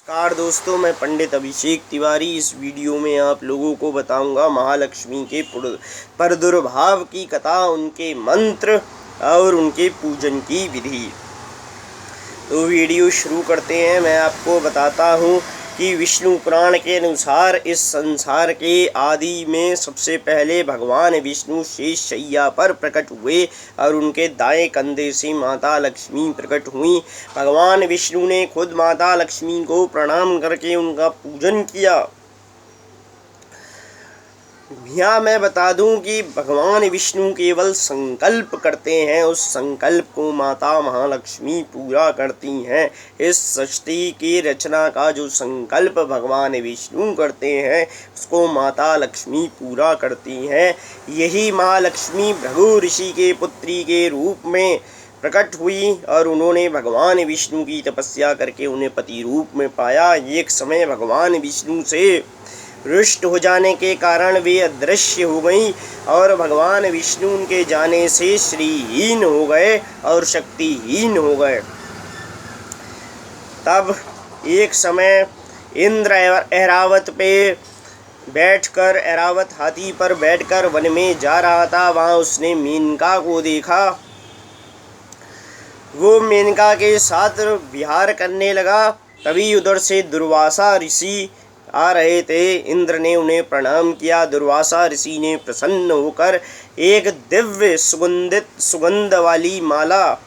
नमस्कार दोस्तों, मैं पंडित अभिषेक तिवारी। इस वीडियो में आप लोगों को बताऊंगा महालक्ष्मी के प्रादुर्भाव की कथा, उनके मंत्र और उनके पूजन की विधि। तो वीडियो शुरू करते हैं। मैं आपको बताता हूं कि विष्णु पुराण के अनुसार इस संसार के आदि में सबसे पहले भगवान विष्णु शेष शैया पर प्रकट हुए और उनके दाएं कंधे से माता लक्ष्मी प्रकट हुई। भगवान विष्णु ने खुद माता लक्ष्मी को प्रणाम करके उनका पूजन किया। यहाँ मैं बता दूं कि भगवान विष्णु केवल संकल्प करते हैं, उस संकल्प को माता महालक्ष्मी पूरा करती हैं। इस सृष्टि की रचना का जो संकल्प भगवान विष्णु करते हैं उसको माता लक्ष्मी पूरा करती हैं। यही महालक्ष्मी भृगु ऋषि के पुत्री के रूप में प्रकट हुई और उन्होंने भगवान विष्णु की तपस्या करके उन्हें पति रूप में पाया। एक समय भगवान विष्णु से रुष्ट हो जाने के कारण वे अदृश्य हो गईं और भगवान विष्णु उनके जाने से श्रीहीन हो गए और शक्तिहीन हो गए। तब एक समय इंद्र ऐरावत पे बैठकर, ऐरावत हाथी पर बैठकर वन में जा रहा था। वहाँ उसने मेनका को देखा। वो मेनका के साथ विहार करने लगा। तभी उधर से दुर्वासा ऋषि आ रहे थे। इंद्र ने उन्हें प्रणाम किया। दुर्वासा ऋषि ने प्रसन्न होकर एक दिव्य सुगंध वाली माला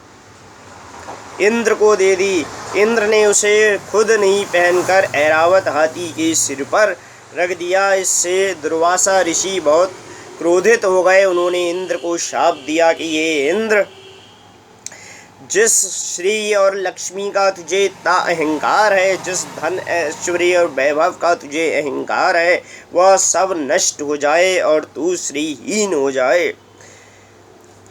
इंद्र को दे दी। इंद्र ने उसे खुद नहीं पहनकर ऐरावत हाथी के सिर पर रख दिया। इससे दुर्वासा ऋषि बहुत क्रोधित हो गए। उन्होंने इंद्र को शाप दिया कि ये इंद्र, जिस श्री और लक्ष्मी का तुझे इतना अहंकार है, जिस धन ऐश्वर्य और वैभव का तुझे अहंकार है, वह सब नष्ट हो जाए और तू श्रीहीन हो जाए।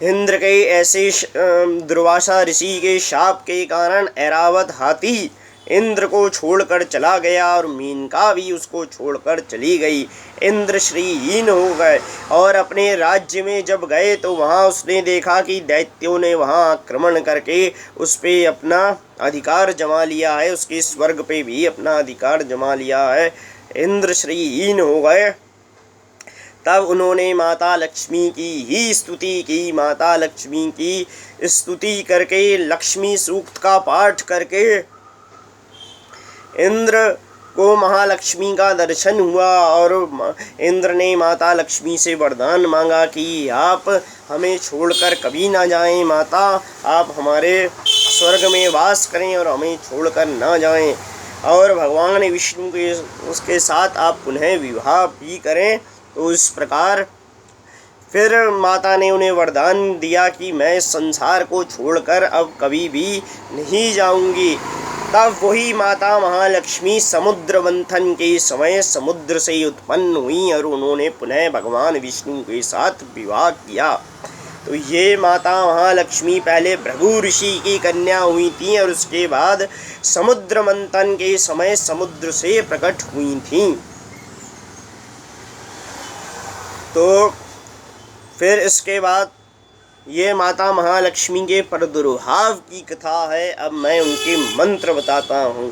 इंद्र के ऐसे दुर्वासा ऋषि के शाप के कारण ऐरावत हाथी इंद्र को छोड़कर चला गया और मेनका भी उसको छोड़कर चली गई। इंद्र श्रीहीन हो गए और अपने राज्य में जब गए तो वहाँ उसने देखा कि दैत्यों ने वहाँ आक्रमण करके उस पे अपना अधिकार जमा लिया है, उसके स्वर्ग पे भी अपना अधिकार जमा लिया है। इंद्र श्रीहीन हो गए। तब उन्होंने माता लक्ष्मी की ही स्तुति की। माता लक्ष्मी की स्तुति करके, लक्ष्मी सूक्त का पाठ करके इंद्र को महालक्ष्मी का दर्शन हुआ और इंद्र ने माता लक्ष्मी से वरदान मांगा कि आप हमें छोड़कर कभी ना जाएं। माता, आप हमारे स्वर्ग में वास करें और हमें छोड़कर ना जाएं और भगवान विष्णु के उसके साथ आप पुनः विवाह भी करें। तो इस प्रकार फिर माता ने उन्हें वरदान दिया कि मैं संसार को छोड़कर अब कभी भी नहीं जाऊंगी। तब वही माता महालक्ष्मी समुद्र मंथन के समय समुद्र से उत्पन्न हुई और उन्होंने पुनः भगवान विष्णु के साथ विवाह किया। तो ये माता महालक्ष्मी पहले भृगु ऋषि की कन्या हुई थी और उसके बाद समुद्र मंथन के समय समुद्र से प्रकट हुई थी। तो फिर इसके बाद ये माता महालक्ष्मी के प्रादुर्भाव की कथा है। अब मैं उनके मंत्र बताता हूँ।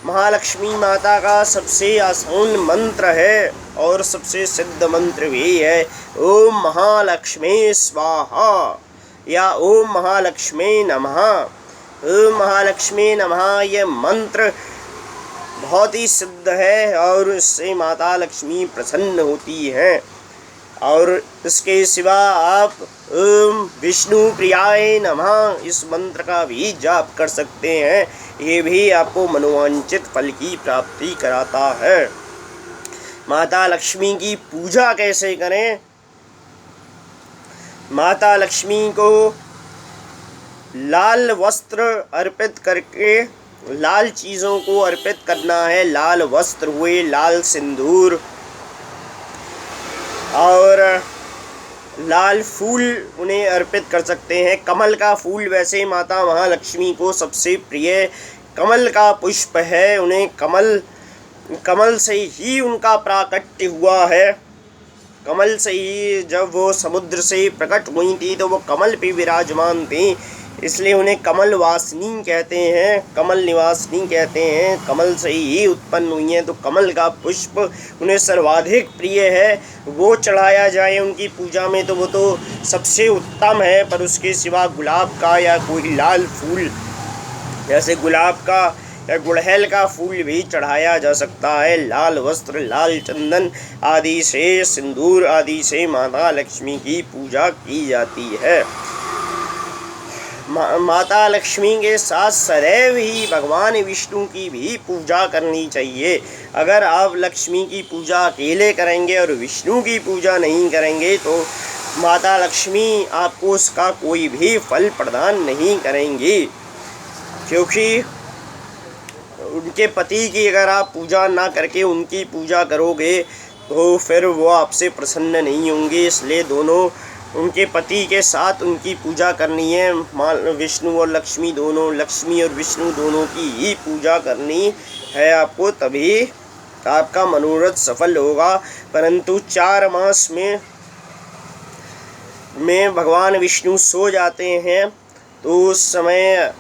महालक्ष्मी माता का सबसे आसान मंत्र है और सबसे सिद्ध मंत्र भी है, ओम महालक्ष्मी स्वाहा या ओम महालक्ष्मी नमः। ओम महालक्ष्मी नमः ये मंत्र बहुत ही सिद्ध है और इससे माता लक्ष्मी प्रसन्न होती है। और इसके सिवा आप ओम विष्णु प्रियाय नमः इस मंत्र का भी जाप कर सकते हैं। ये भी आपको मनोवांछित फल की प्राप्ति कराता है। माता लक्ष्मी की पूजा कैसे करें? माता लक्ष्मी को लाल वस्त्र अर्पित करके, लाल चीज़ों को अर्पित करना है। लाल वस्त्र हुए, लाल सिंदूर और लाल फूल उन्हें अर्पित कर सकते हैं। कमल का फूल वैसे माता महालक्ष्मी को सबसे प्रिय कमल का पुष्प है। उन्हें कमल से ही उनका प्राकट्य हुआ है। कमल से ही जब वो समुद्र से प्रकट हुई थी तो वो कमल पे विराजमान थी। इसलिए उन्हें कमल वासिनी कहते हैं, कमल निवासिनी कहते हैं। कमल से ही उत्पन्न हुई हैं, तो कमल का पुष्प उन्हें सर्वाधिक प्रिय है। वो चढ़ाया जाए उनकी पूजा में तो वो तो सबसे उत्तम है। पर उसके सिवा गुलाब का या कोई लाल फूल, जैसे गुलाब का या गुड़हल का फूल भी चढ़ाया जा सकता है। लाल वस्त्र, लाल चंदन आदि से, सिंदूर आदि से माता लक्ष्मी की पूजा की जाती है। माता लक्ष्मी के साथ सदैव ही भगवान विष्णु की भी पूजा करनी चाहिए। अगर आप लक्ष्मी की पूजा अकेले करेंगे और विष्णु की पूजा नहीं करेंगे तो माता लक्ष्मी आपको उसका कोई भी फल प्रदान नहीं करेंगी, क्योंकि उनके पति की अगर आप पूजा ना करके उनकी पूजा करोगे तो फिर वो आपसे प्रसन्न नहीं होंगे। इसलिए दोनों, उनके पति के साथ उनकी पूजा करनी है। माँ विष्णु और लक्ष्मी दोनों, लक्ष्मी और विष्णु दोनों की ही पूजा करनी है आपको, तभी आपका मनोरथ सफल होगा। परंतु 4 मास में भगवान विष्णु सो जाते हैं, तो उस समय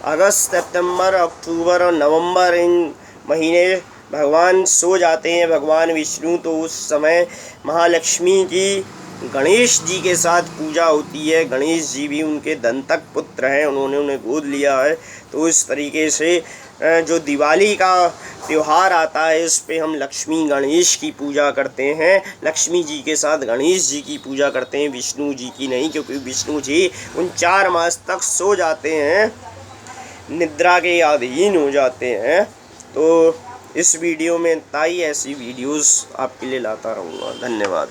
अगस्त, सितंबर, अक्टूबर और नवंबर, इन महीने भगवान सो जाते हैं भगवान विष्णु। तो उस समय महालक्ष्मी की गणेश जी के साथ पूजा होती है। गणेश जी भी उनके दंतक पुत्र हैं, उन्होंने उन्हें गोद लिया है। तो इस तरीके से जो दिवाली का त्यौहार आता है, इस पे हम लक्ष्मी गणेश की पूजा करते हैं। लक्ष्मी जी के साथ गणेश जी की पूजा करते हैं, विष्णु जी की नहीं, क्योंकि विष्णु जी उन 4 मास तक सो जाते हैं, निद्रा के अधीन हो जाते हैं। तो इस वीडियो में इतना ही, ऐसी वीडियोस आपके लिए लाता रहूँगा। धन्यवाद।